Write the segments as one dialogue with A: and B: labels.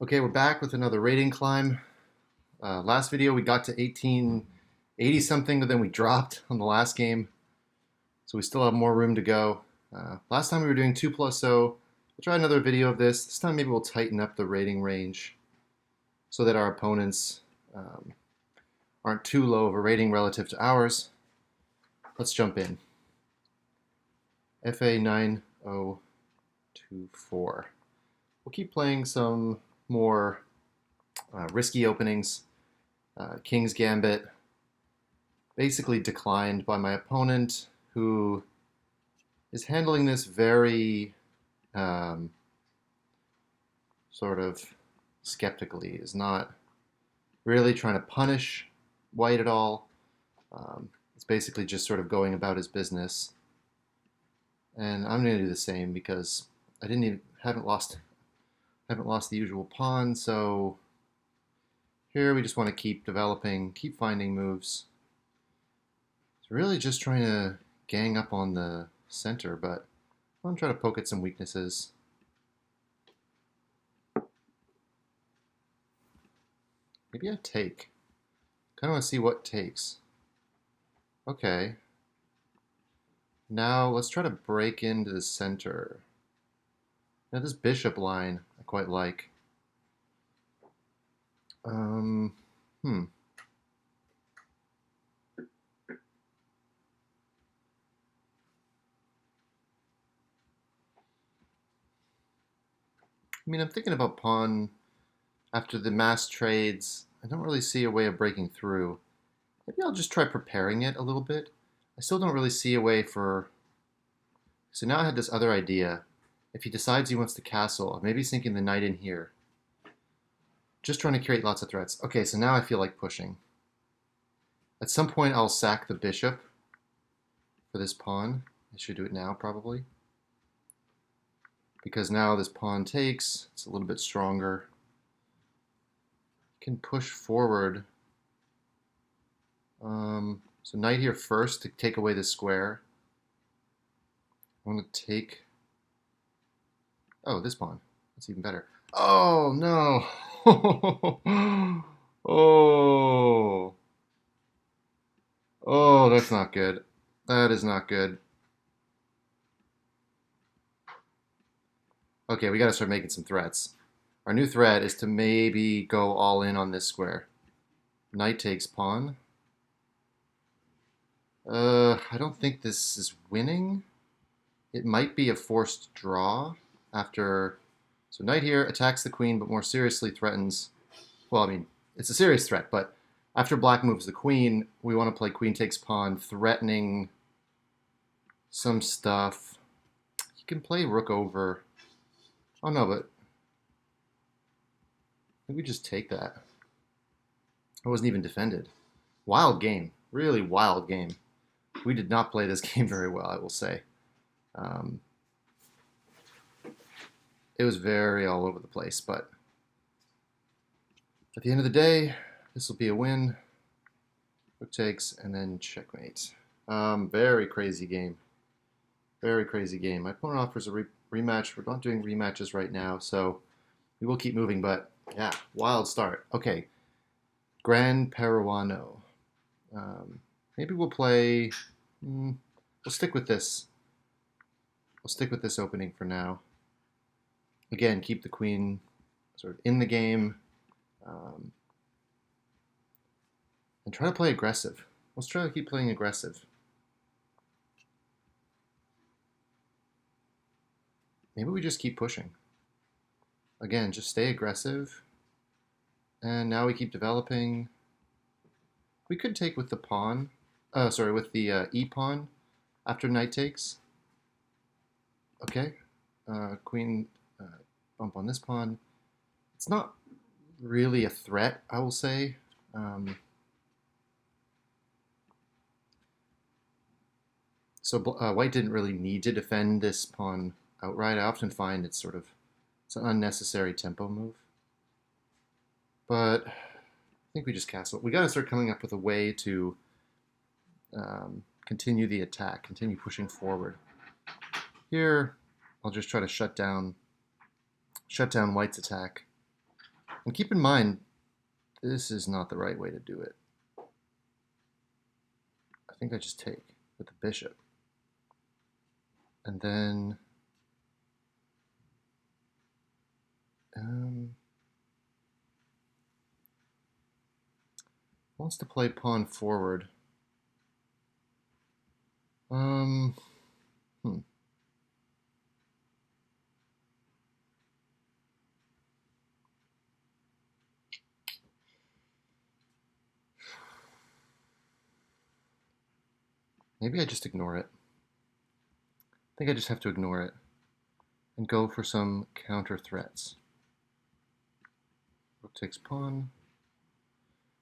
A: Okay, we're back with another rating climb. Last video we got to 1880 something, but then we dropped on the last game. So we still have more room to go. Last time we were doing 2+0. We'll try another video of this. This time maybe we'll tighten up the rating range so that our opponents aren't too low of a rating relative to ours. Let's jump in. FA 9024. We'll keep playing some more risky openings. King's Gambit, basically declined by my opponent, who is handling this very sort of skeptically, is not really trying to punish white at all. It's basically just sort of going about his business. And I'm going to do the same because I haven't lost the usual pawn, so here we just want to keep developing, keep finding moves. It's really just trying to gang up on the center, but I'm going to try to poke at some weaknesses. Maybe I take. Kind of want to see what takes. Okay. Now let's try to break into the center. Now this bishop line I quite like. I mean, I'm thinking about pawn after the mass trades. I don't really see a way of breaking through. Maybe I'll just try preparing it a little bit. I still don't really see a way for... So now I had this other idea. If he decides he wants to castle, maybe he's thinking the knight in here. Just trying to create lots of threats. Okay, so now I feel like pushing. At some point I'll sack the bishop for this pawn. I should do it now probably. Because now this pawn takes, it's a little bit stronger. Can push forward. So knight here first to take away the square. I want to take... Oh, this pawn. That's even better. Oh, no. Oh. Oh, that's not good. That is not good. Okay, we got to start making some threats. Our new threat is to maybe go all in on this square. Knight takes pawn. I don't think this is winning. It might be a forced draw after... So knight here attacks the queen, but more seriously threatens... Well, I mean, it's a serious threat, but after black moves the queen, we want to play queen takes pawn, threatening some stuff. You can play rook over. Oh no, but I think we just take that. I wasn't even defended. Wild game. Really wild game. We did not play this game very well, I will say. It was very all over the place, but at the end of the day, this will be a win. Rook takes, and then checkmate. Very crazy game. Very crazy game. My opponent offers a rematch. We're not doing rematches right now, so we will keep moving, but yeah, wild start. Okay, Gran Peruano. Maybe we'll play... we'll stick with this. We'll stick with this opening for now. Again, keep the queen sort of in the game. And try to play aggressive. Let's try to keep playing aggressive. Maybe we just keep pushing. Again, just stay aggressive. And now we keep developing. We could take with the pawn. With the e-pawn after knight takes. Okay. Queen bump on this pawn. It's not really a threat, I will say. So white didn't really need to defend this pawn outright. I often find it's an unnecessary tempo move. But I think we just castle. We got to start coming up with a way to continue the attack, continue pushing forward. Here, I'll just try to shut down white's attack. And keep in mind, this is not the right way to do it. I think I just take with the bishop. And then wants to play pawn forward. Maybe I just ignore it. I think I just have to ignore it and go for some counter threats. Rook takes pawn.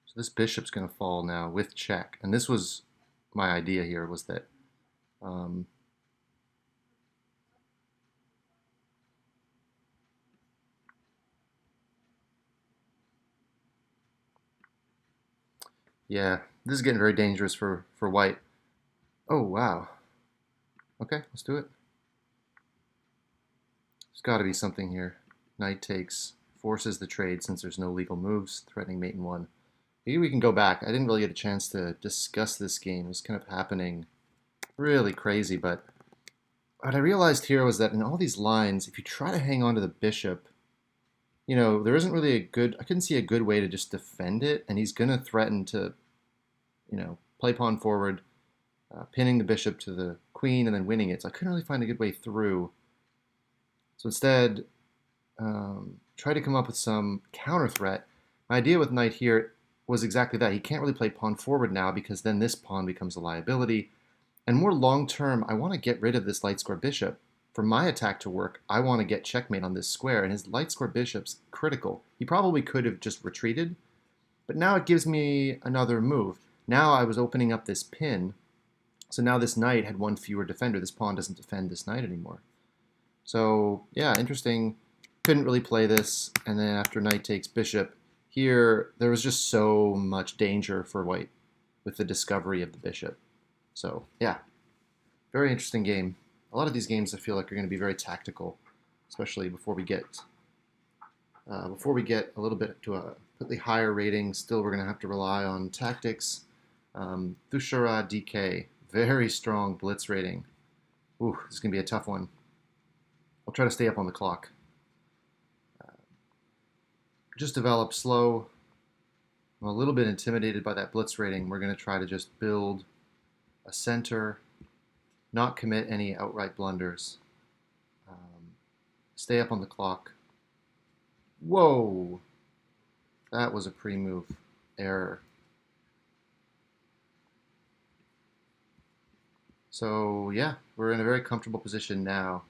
A: So this bishop's going to fall now with check. And this was my idea here, was that yeah, this is getting very dangerous for white. Oh, wow. Okay, let's do it. There's got to be something here. Knight takes, forces the trade since there's no legal moves, threatening mate in one. Maybe we can go back. I didn't really get a chance to discuss this game. It was kind of happening really crazy, but what I realized here was that in all these lines, if you try to hang on to the bishop, you know, there isn't really a good, I couldn't see a good way to just defend it, and he's going to threaten to, you know, play pawn forward, pinning the bishop to the queen and then winning it. So I couldn't really find a good way through. So instead, try to come up with some counter threat. My idea with knight here was exactly that. He can't really play pawn forward now because then this pawn becomes a liability. And more long term, I want to get rid of this light square bishop. For my attack to work, I want to get checkmate on this square, and his light square bishop's critical. He probably could have just retreated, but now it gives me another move. Now I was opening up this pin, so now this knight had one fewer defender. This pawn doesn't defend this knight anymore. So yeah, interesting. Couldn't really play this, and then after knight takes bishop, here there was just so much danger for white with the discovery of the bishop. So yeah, very interesting game. A lot of these games I feel like are going to be very tactical, especially before we get a little bit to a completely higher rating. Still, we're going to have to rely on tactics. Thushara DK, very strong blitz rating. Ooh, this is going to be a tough one. I'll try to stay up on the clock. Just develop slow. I'm a little bit intimidated by that blitz rating. We're going to try to just build a center, not commit any outright blunders. Stay up on the clock. Whoa! That was a pre-move error. So yeah, we're in a very comfortable position now.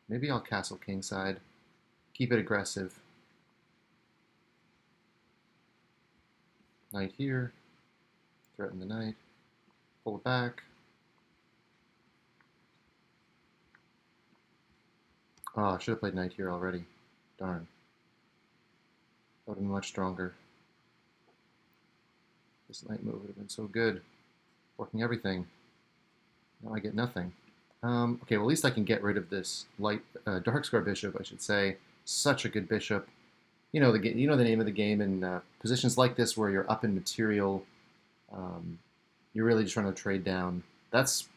A: Maybe I'll castle kingside. Keep it aggressive. Knight here. Threaten the knight. Pull it back. Oh, I should have played knight here already. Darn. That would have been much stronger. This knight move would have been so good. Working everything. Now I get nothing. Okay, well at least I can get rid of this dark square bishop, I should say. Such a good bishop. You know the name of the game in positions like this where you're up in material. You're really just trying to trade down. That's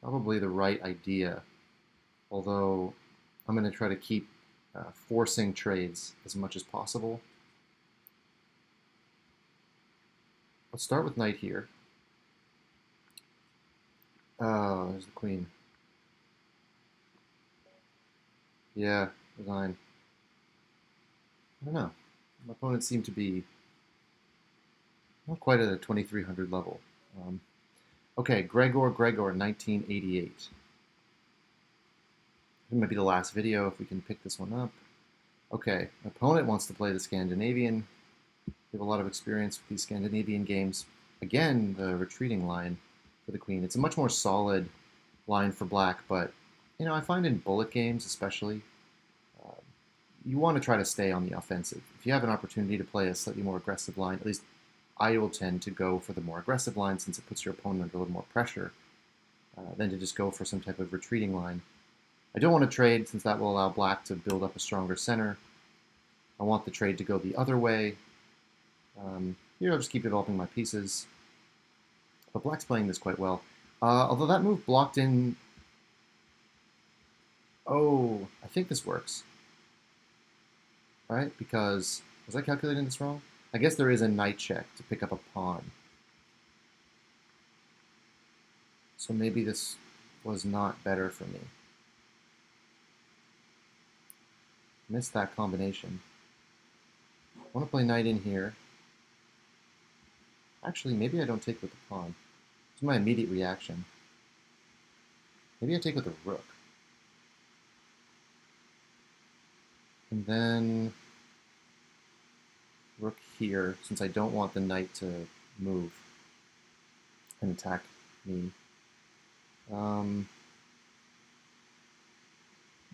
A: probably the right idea. Although I'm going to try to keep forcing trades as much as possible. Let's start with knight here. Oh, there's the queen. Yeah, resign. I don't know. My opponents seem to be not quite at a 2300 level. Okay, Gregor, 1988. It might be the last video if we can pick this one up. Okay, my opponent wants to play the Scandinavian. We have a lot of experience with these Scandinavian games. Again, the retreating line for the queen. It's a much more solid line for black, but you know, I find in bullet games especially, you want to try to stay on the offensive. If you have an opportunity to play a slightly more aggressive line, at least I will tend to go for the more aggressive line since it puts your opponent under a little more pressure than to just go for some type of retreating line. I don't want to trade since that will allow black to build up a stronger center. I want the trade to go the other way. Here I'll just keep developing my pieces. But black's playing this quite well. Although that move blocked in... Oh, I think this works. Right? Because... Was I calculating this wrong? I guess there is a knight check to pick up a pawn. So maybe this was not better for me. Missed that combination. I want to play knight in here. Actually, maybe I don't take with the pawn. It's my immediate reaction. Maybe I take with the rook. And then rook here, since I don't want the knight to move and attack me.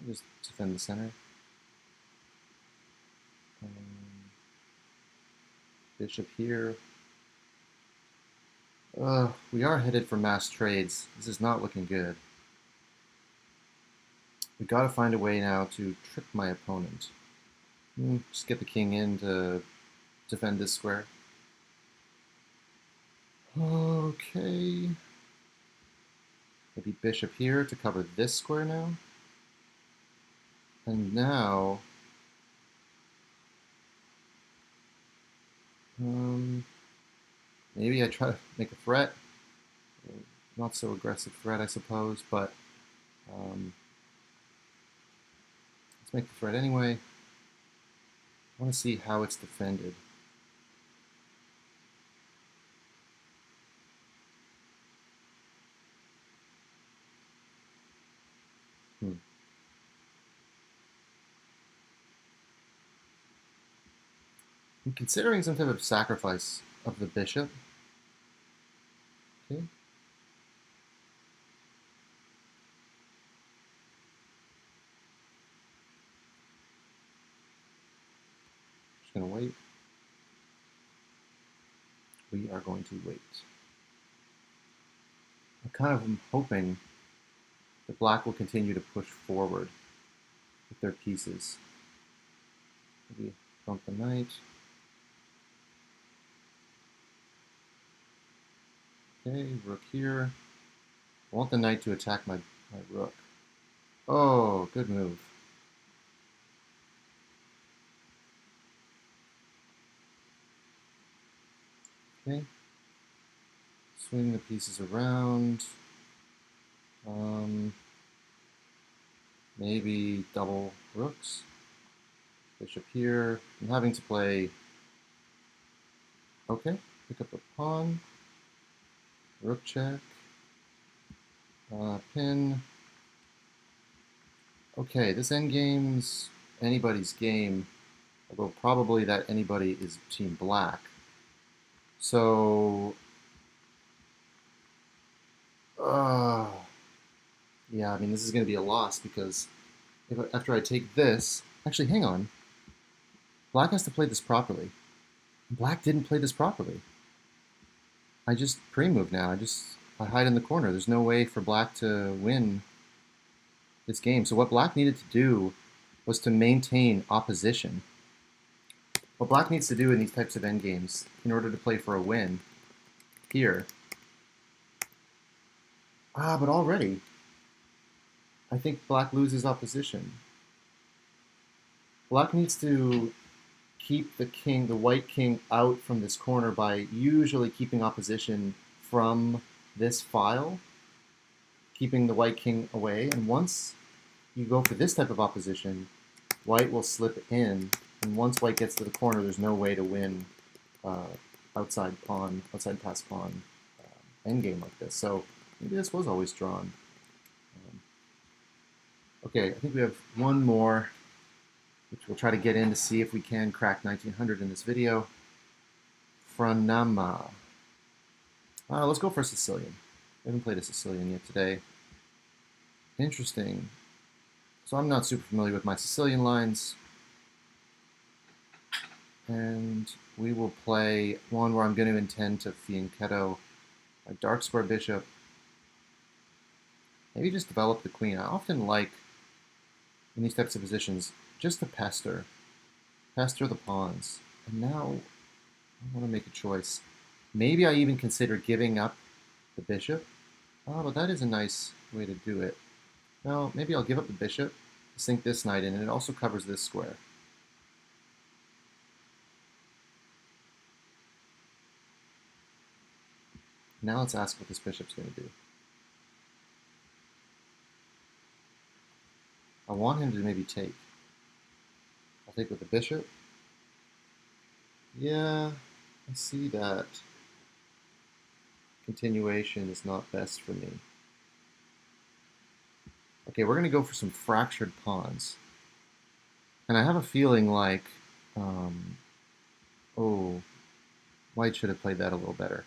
A: Just defend the center. Bishop here. We are headed for mass trades. This is not looking good. We gotta find a way now to trick my opponent. Just get the king in to defend this square. Okay. Maybe bishop here to cover this square now. And now... maybe I try to make a threat. Not so aggressive threat, I suppose, but let's make the threat anyway. I want to see how it's defended. I'm considering some type of sacrifice of the bishop. Okay. Just gonna wait. We are going to wait. I kind of am hoping that black will continue to push forward with their pieces. Maybe bump the knight. Okay, rook here. I want the knight to attack my rook. Oh, good move. Okay. Swing the pieces around. Maybe double rooks. Bishop here. I'm having to play... Okay, pick up a pawn. Rook check. Pin. Okay, this endgame's anybody's game, although probably that anybody is team black. So, yeah, I mean, this is going to be a loss because after I take this, actually, hang on. Black has to play this properly. Black didn't play this properly. I just pre-move now. I hide in the corner. There's no way for black to win this game. So what black needed to do was to maintain opposition. What black needs to do in these types of endgames in order to play for a win here. But already, I think black loses opposition. Black needs to keep the white king out from this corner by usually keeping opposition from this file, keeping the white king away. And once you go for this type of opposition, white will slip in. And once white gets to the corner, there's no way to win outside pass pawn endgame like this. So maybe this was always drawn. Okay, I think we have one more, which we'll try to get in to see if we can crack 1900 in this video. Franama. Let's go for a Sicilian. We haven't played a Sicilian yet today. Interesting. So I'm not super familiar with my Sicilian lines. And we will play one where I'm going to intend to fianchetto a dark square bishop. Maybe just develop the queen. I often like in these types of positions just to pester the pawns. And now I want to make a choice. Maybe I even consider giving up the bishop. Oh, but that is a nice way to do it. No, maybe I'll give up the bishop, sink this knight in, and it also covers this square. Now let's ask what this bishop's going to do. I want him to maybe take. I'll take with the bishop. Yeah, I see that. Continuation is not best for me. Okay, we're going to go for some fractured pawns. And I have a feeling like, oh, white should have played that a little better.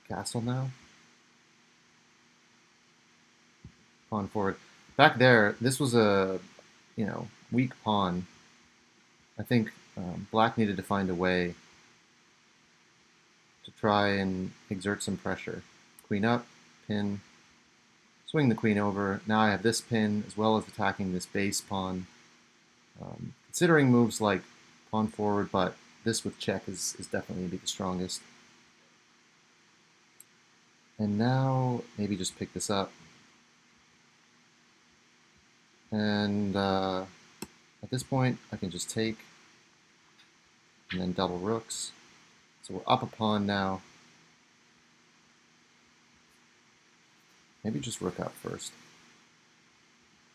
A: Castle now. Pawn forward. Back there, this was a, weak pawn. I think black needed to find a way to try and exert some pressure. Queen up, pin, swing the queen over. Now I have this pin as well as attacking this base pawn. Considering moves like pawn forward, but this with check is definitely going to be the strongest. And now maybe just pick this up. And at this point, I can just take and then double rooks. So we're up a pawn now. Maybe just rook up first.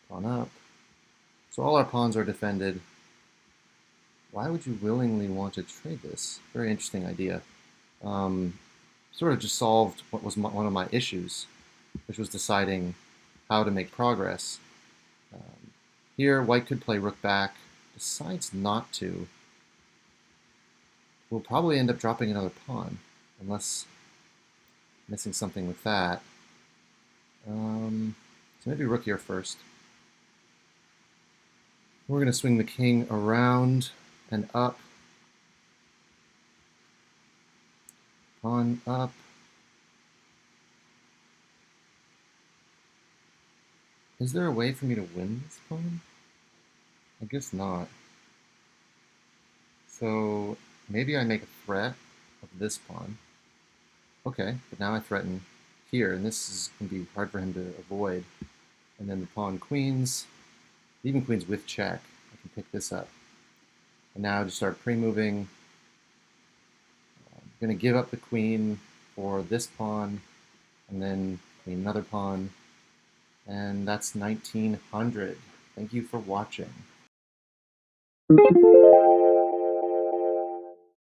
A: Pawn up. So all our pawns are defended. Why would you willingly want to trade this? Very interesting idea. Sort of just solved what was one of my issues, which was deciding how to make progress. Here, white could play rook back, decides not to. We'll probably end up dropping another pawn, unless missing something with that. So maybe rook here first. We're going to swing the king around and up. Pawn up. Is there a way for me to win this pawn? I guess not. So maybe I make a threat of this pawn. Okay, but now I threaten here, and this is going to be hard for him to avoid. And then the pawn queens, even queens with check. I can pick this up. And now to start pre-moving, I'm going to give up the queen for this pawn, and then queen another pawn. And that's 1900. Thank you for watching.